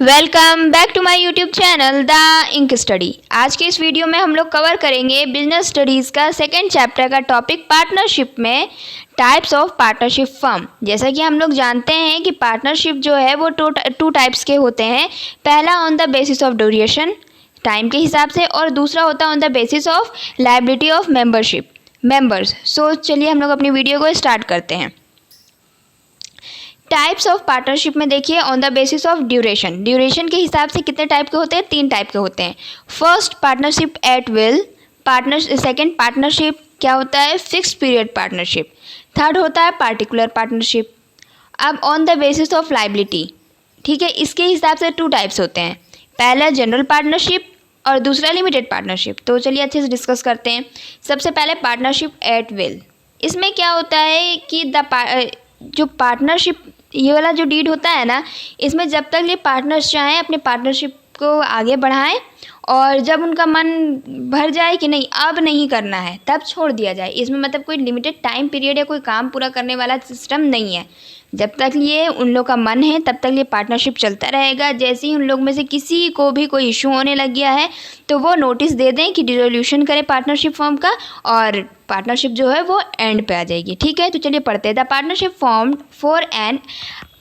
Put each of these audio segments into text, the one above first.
Welcome back to my YouTube channel the ink study. आज के इस वीडियो में हम लोग कवर करेंगे बिजनेस स्टडीज़ का सेकेंड चैप्टर का टॉपिक पार्टनरशिप में टाइप्स ऑफ पार्टनरशिप फर्म। जैसा कि हम लोग जानते हैं कि पार्टनरशिप जो है वो टू टाइप्स के होते हैं। पहला on the basis of duration, time के हिसाब से, और दूसरा होता है on the basis of liability of members. So चलिए हम लोग अपनी वीडियो को स्टार्ट करते हैं। टाइप्स ऑफ पार्टनरशिप में देखिए, on the basis of duration के हिसाब से कितने टाइप के होते हैं? 3 टाइप के होते हैं। First partnership at will, second partnership क्या होता है? Fixed period partnership. थर्ड होता है पार्टिकुलर पार्टनरशिप। अब on the basis of liability, ठीक है, इसके हिसाब से 2 टाइप्स होते हैं। पहला जनरल पार्टनरशिप और दूसरा लिमिटेड पार्टनरशिप। तो चलिए अच्छे से डिस्कस करते हैं। सबसे पहले पार्टनरशिप एट विल। इसमें क्या होता है कि जो पार्टनरशिप, ये वाला जो डीड होता है ना, इसमें जब तक ये पार्टनर्स चाहें अपने पार्टनरशिप को आगे बढ़ाएं, और जब उनका मन भर जाए कि नहीं अब नहीं करना है तब छोड़ दिया जाए। इसमें मतलब कोई लिमिटेड टाइम पीरियड या कोई काम पूरा करने वाला सिस्टम नहीं है। जब तक ये उन लोग का मन है तब तक ये पार्टनरशिप चलता रहेगा। जैसे ही उन लोग में से किसी को भी कोई इशू होने लग गया है तो वो नोटिस दे दें कि डिसोल्यूशन करें पार्टनरशिप फॉर्म का, और पार्टनरशिप जो है वो एंड पे आ जाएगी। ठीक है, तो चलिए पढ़ते हैं। The partnership formed for an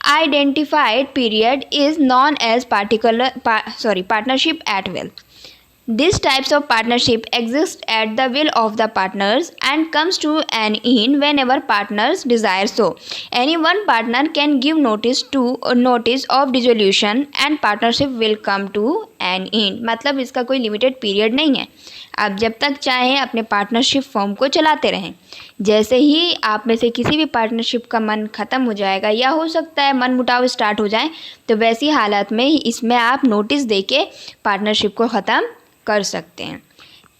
identified period is known as partnership at will. These types of partnership exist at the will of the partners and comes to an end whenever partners desire so. Any one partner can give notice of dissolution and partnership will come to an end. मतलब इसका कोई limited period नहीं है। आप जब तक चाहें अपने पार्टनरशिप फॉर्म को चलाते रहें। जैसे ही आप में से किसी भी पार्टनरशिप का मन ख़त्म हो जाएगा या हो सकता है मन मुटाव स्टार्ट हो जाए, तो वैसी हालत में इसमें आप नोटिस देके पार्टनरशिप को ख़त्म कर सकते हैं।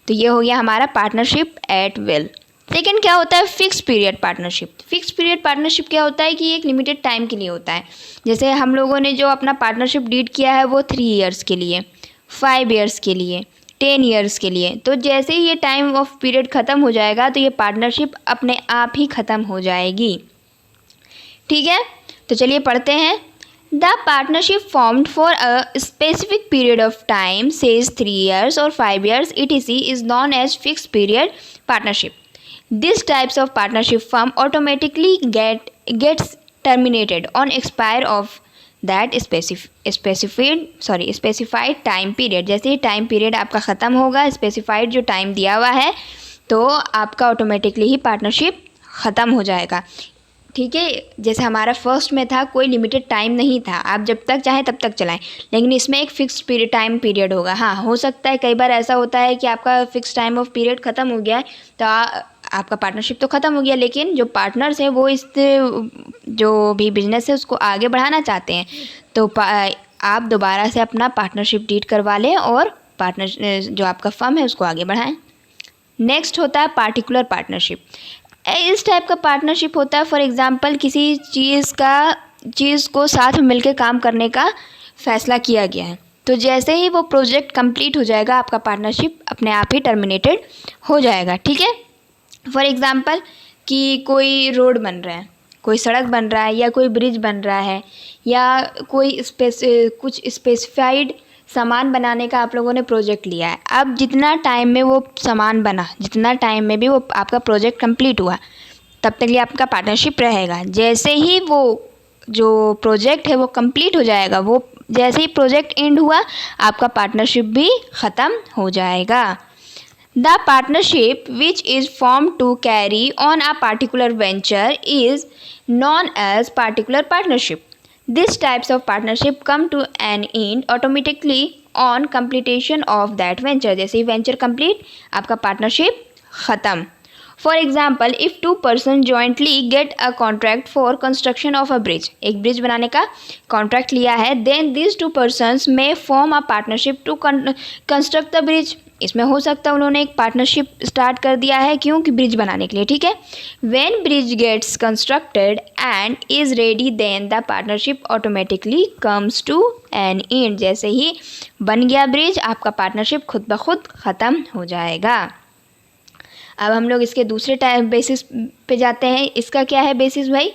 तो ये हो गया हमारा पार्टनरशिप एट विल। सेकेंड क्या होता है? Fix period partnership. Fix period partnership क्या होता है कि एक लिमिटेड टाइम के लिए होता है। जैसे हम लोगों ने जो अपना पार्टनरशिप डीड किया है वो 3 ईयर्स के लिए, 5 ईयर्स के लिए, 10 ईयर्स के लिए। तो जैसे ही ये टाइम ऑफ पीरियड ख़त्म हो जाएगा तो ये पार्टनरशिप अपने आप ही ख़त्म हो जाएगी। ठीक है, तो चलिए पढ़ते हैं। The partnership formed for a specific period of time says 3 years or 5 years etc is known as fixed period partnership. These types of partnership firm automatically gets terminated on expire of that specified time period. जैसे ही time period आपका ख़त्म होगा, specified जो time दिया हुआ है, तो आपका ऑटोमेटिकली ही पार्टनरशिप ख़त्म हो जाएगा। ठीक है, जैसे हमारा फर्स्ट में था कोई लिमिटेड टाइम नहीं था, आप जब तक चाहें तब तक चलाएं, लेकिन इसमें एक फिक्स टाइम पीरियड होगा। हाँ, हो सकता है कई बार ऐसा होता है कि आपका फिक्स टाइम ऑफ पीरियड ख़त्म हो गया है तो आपका पार्टनरशिप तो ख़त्म हो गया, लेकिन जो पार्टनर्स हैं वो इस जो भी बिजनेस है उसको आगे बढ़ाना चाहते हैं, तो आप दोबारा से अपना पार्टनरशिप डीड करवा लें और पार्टनर जो आपका फर्म है उसको आगे बढ़ाएं। नेक्स्ट होता है पार्टिकुलर पार्टनरशिप। इस टाइप का पार्टनरशिप होता है, फॉर एग्ज़ाम्पल किसी चीज़ को साथ में मिलकर काम करने का फैसला किया गया है, तो जैसे ही वो प्रोजेक्ट कंप्लीट हो जाएगा आपका पार्टनरशिप अपने आप ही टर्मिनेटेड हो जाएगा। ठीक है, फॉर एग्ज़ाम्पल कि कोई रोड बन रहा है, कोई सड़क बन रहा है, या कोई ब्रिज बन रहा है, या कोई कुछ स्पेसिफाइड सामान बनाने का आप लोगों ने प्रोजेक्ट लिया है। अब जितना टाइम में वो सामान बना, जितना टाइम में भी वो आपका प्रोजेक्ट कंप्लीट हुआ, तब तक ये आपका पार्टनरशिप रहेगा। जैसे ही वो जो प्रोजेक्ट है वो कंप्लीट हो जाएगा, वो जैसे ही प्रोजेक्ट एंड हुआ आपका पार्टनरशिप भी ख़त्म हो जाएगा। The partnership which is form to carry on a particular venture is known as particular partnership. These types of partnership come to an end automatically on completion of that venture. जैसे ही venture complete आपका partnership ख़त्म। For example, if 2 persons jointly get a contract for construction of a bridge, एक bridge बनाने का contract लिया है, then these 2 persons may form a partnership to construct the bridge. इसमें हो सकता है उन्होंने एक पार्टनरशिप स्टार्ट कर दिया है, क्योंकि ब्रिज बनाने के लिए। ठीक है, when bridge gets constructed and is ready then the partnership automatically comes to an end. जैसे ही बन गया ब्रिज आपका पार्टनरशिप खुद ब खुद ख़त्म हो जाएगा। अब हम लोग इसके दूसरे बेसिस पे जाते हैं। इसका क्या है बेसिस भाई?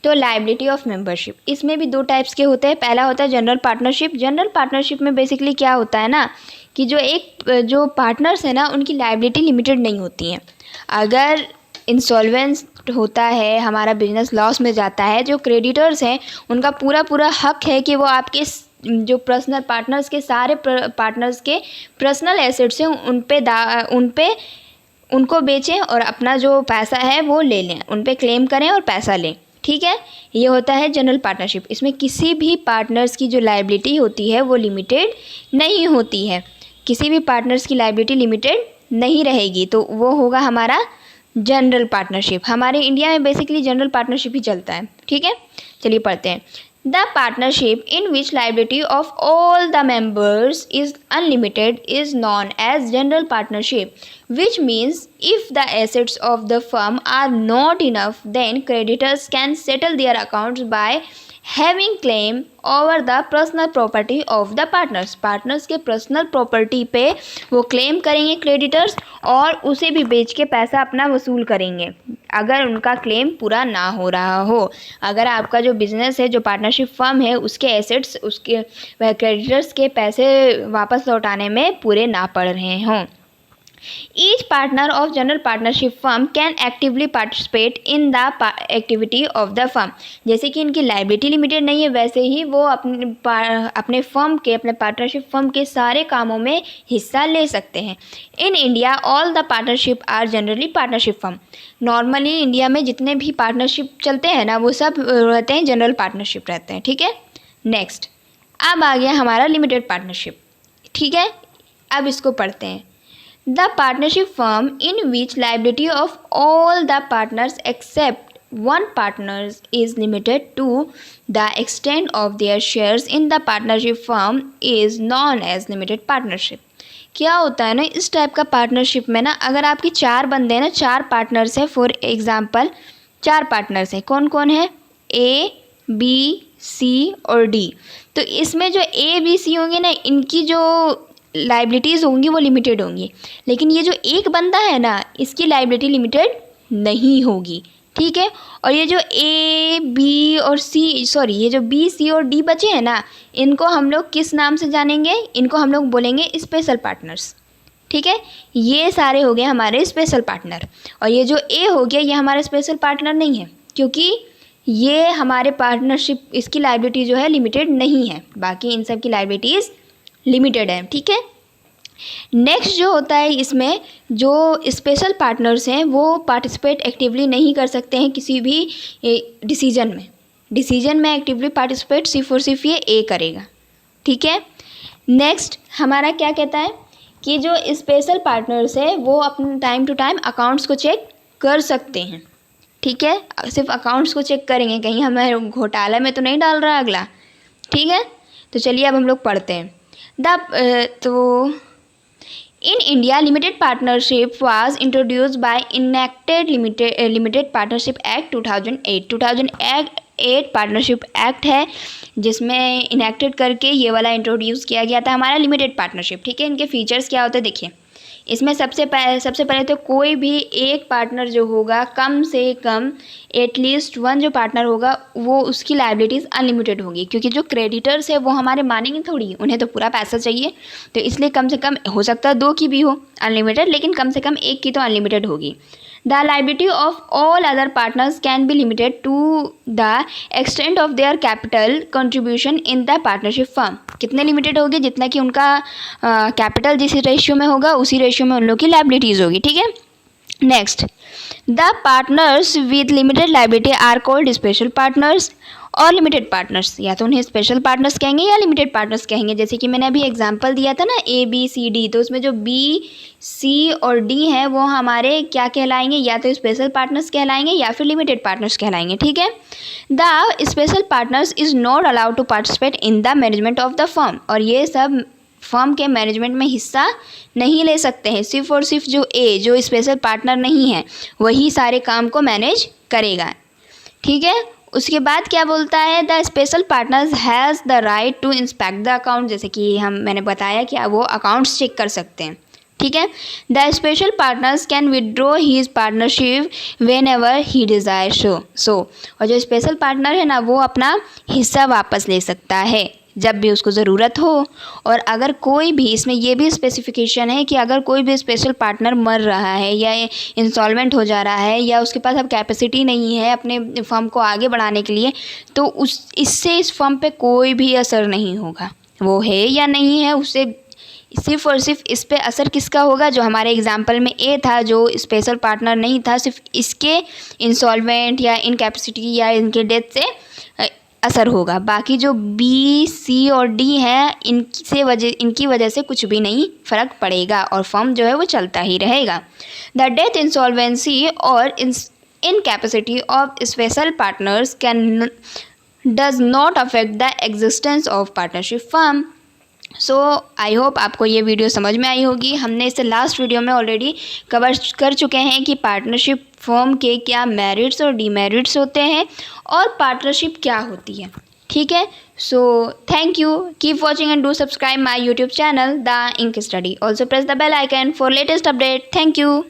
तो लाइबिलिटी ऑफ मेंबरशिप, इसमें भी दो टाइप्स के होते हैं। पहला होता है जनरल पार्टनरशिप। जनरल पार्टनरशिप में बेसिकली क्या होता है ना कि जो पार्टनर्स है ना उनकी लाइबिलिटी लिमिटेड नहीं होती हैं। अगर इंसॉल्वेंस होता है, हमारा बिजनेस लॉस में जाता है, जो क्रेडिटर्स हैं उनका पूरा हक है कि वो आपके जो पर्सनल पार्टनर्स के सारे पार्टनर्स के पर्सनल एसेट्स हैं उन पे उनको बेचें और अपना जो पैसा है वो ले लें, उन पे क्लेम करें और पैसा लें। ठीक है, ये होता है जनरल पार्टनरशिप। इसमें किसी भी पार्टनर्स की जो लाइबिलिटी होती है वो लिमिटेड नहीं होती है, किसी भी पार्टनर्स की लाइबिलिटी लिमिटेड नहीं रहेगी, तो वो होगा हमारा जनरल पार्टनरशिप। हमारे इंडिया में बेसिकली जनरल पार्टनरशिप ही चलता है। ठीक है, चलिए पढ़ते हैं। The partnership in which liability of all the members is unlimited is known as general partnership, which means if the assets of the firm are not enough, then creditors can settle their accounts by having claim over the personal property of the partners. Partners के personal property पे वो claim करेंगे creditors, और उसे भी बेच के पैसा अपना वसूल करेंगे अगर उनका क्लेम पूरा ना हो रहा हो। अगर आपका जो बिज़नेस है, जो पार्टनरशिप फर्म है, उसके एसेट्स उसके क्रेडिटर्स के पैसे वापस लौटाने में पूरे ना पड़ रहे हों। Each partner of general partnership firm can actively participate in the activity of the firm. जैसे कि इनकी लाइबिलिटी लिमिटेड नहीं है, वैसे ही वो अपने फर्म के, अपने पार्टनरशिप फर्म के सारे कामों में हिस्सा ले सकते हैं। In India all the partnership are generally partnership firm. Normally India में जितने भी पार्टनरशिप चलते हैं ना वो सब रहते हैं जनरल पार्टनरशिप रहते हैं। ठीक है, नेक्स्ट अब आ गया हमारा लिमिटेड पार्टनरशिप। ठीक है, अब इसको पढ़ते हैं। The partnership firm in which liability of all the partners except one partner is limited to the extent of their shares in the partnership firm is known as limited partnership. क्या होता है ना इस टाइप का partnership में ना, अगर आपके 4 बंदे हैं ना, 4 पार्टनर्स हैं, फॉर एग्जांपल 4 पार्टनर्स हैं, कौन कौन है, A, B, C और D। तो इसमें जो A, B, C होंगे ना, इनकी जो लाइबिलिटीज़ होंगी वो लिमिटेड होंगी, लेकिन ये जो एक बंदा है ना इसकी लाइबिलिटी लिमिटेड नहीं होगी। ठीक है, और ये जो A, B और C, ये जो B, C और D बचे हैं ना, इनको हम लोग किस नाम से जानेंगे, इनको हम लोग बोलेंगे स्पेशल पार्टनर्स। ठीक है, ये सारे हो गए हमारे स्पेशल पार्टनर, और ये जो A हो गया ये हमारा स्पेशल पार्टनर नहीं है, क्योंकि ये हमारे पार्टनरशिप, इसकी लाइबिलिटी जो है लिमिटेड नहीं है, बाकी इन सब की लाइबिलिटीज़ लिमिटेड है। ठीक है, नेक्स्ट जो होता है इसमें जो स्पेशल पार्टनर्स हैं वो पार्टिसिपेट एक्टिवली नहीं कर सकते हैं किसी भी डिसीजन में एक्टिवली पार्टिसिपेट सिर्फ और सिर्फ ये A करेगा। ठीक है, नेक्स्ट हमारा क्या कहता है कि जो स्पेशल पार्टनर्स है वो अपने टाइम टू टाइम अकाउंट्स को चेक कर सकते हैं। ठीक है, सिर्फ अकाउंट्स को चेक करेंगे, कहीं हमें घोटाला में तो नहीं डाल रहा अगला। ठीक है, तो चलिए अब हम लोग पढ़ते हैं। तो in India, limited partnership was introduced by enacted Limited Partnership Act 2008। 2008 partnership act है जिसमें इनेक्टेड करके ये वाला इंट्रोड्यूस किया गया था हमारा लिमिटेड पार्टनरशिप। ठीक है, इनके फीचर्स क्या होते हैं देखिए। इसमें सबसे पहले तो कोई भी एक पार्टनर जो होगा, कम से कम एटलीस्ट 1 जो पार्टनर होगा वो उसकी लाइबिलिटीज़ अनलिमिटेड होगी, क्योंकि जो क्रेडिटर्स है वो हमारे मानेंगे थोड़ी, उन्हें तो पूरा पैसा चाहिए, तो इसलिए कम से कम हो सकता है 2 की भी हो अनलिमिटेड, लेकिन कम से कम 1 की तो अनलिमिटेड होगी। The liability of all other partners can be limited to the extent of their capital contribution in the partnership firm। कितने लिमिटेड होगी, जितना कि उनका कैपिटल जिस रेशियो में होगा उसी रेशियो में उन लोग की लाइबिलिटीज़ होगी। ठीक है, next the partners with limited liability are called special partners और लिमिटेड पार्टनर्स। या तो उन्हें स्पेशल पार्टनर्स कहेंगे या लिमिटेड पार्टनर्स कहेंगे। जैसे कि मैंने अभी एग्जांपल दिया था ना A, B, C, D, तो उसमें जो B, C और D हैं वो हमारे क्या कहलाएंगे, या तो स्पेशल पार्टनर्स कहलाएंगे या फिर लिमिटेड पार्टनर्स कहलाएंगे। ठीक है, the special partners is not allowed to participate in the management of the firm. और ये सब फर्म के मैनेजमेंट में हिस्सा नहीं ले सकते हैं, सिर्फ और सिर्फ जो A, जो स्पेशल पार्टनर नहीं है, वही सारे काम को मैनेज करेगा। ठीक है, उसके बाद क्या बोलता है, the special partners has the right to inspect the account. जैसे कि मैंने बताया कि वो अकाउंट्स चेक कर सकते हैं। ठीक है। The special partners can withdraw his partnership whenever he desire so और जो स्पेशल पार्टनर है ना वो अपना हिस्सा वापस ले सकता है जब भी उसको ज़रूरत हो। और अगर कोई भी, इसमें ये भी स्पेसिफिकेशन है कि अगर कोई भी स्पेशल पार्टनर मर रहा है या इंसॉल्वेंट हो जा रहा है या उसके पास अब कैपेसिटी नहीं है अपने फर्म को आगे बढ़ाने के लिए, तो इससे इस फर्म पे कोई भी असर नहीं होगा। वो है या नहीं है, उससे सिर्फ और सिर्फ इस पे असर किसका होगा, जो हमारे एग्जाम्पल में ए था जो स्पेशल पार्टनर नहीं था, सिर्फ इसके इंसॉल्वेंट या इनकैपेसिटी या इनके डेथ से असर होगा। बाकी जो बी, सी और डी हैं इनकी वजह से कुछ भी नहीं फ़र्क पड़ेगा और फर्म जो है वो चलता ही रहेगा। द डेथ, इंसॉल्वेंसी और incapacity of special partners can does not affect the existence of partnership firm. So I hope आपको ये वीडियो समझ में आई होगी। हमने इसे लास्ट वीडियो में ऑलरेडी कवर कर चुके हैं कि पार्टनरशिप फर्म के क्या मेरिट्स और डीमेरिट्स होते हैं और पार्टनरशिप क्या होती है। ठीक है, so thank you, keep watching and do subscribe my YouTube channel the ink study. Also press the bell icon for latest update. Thank you.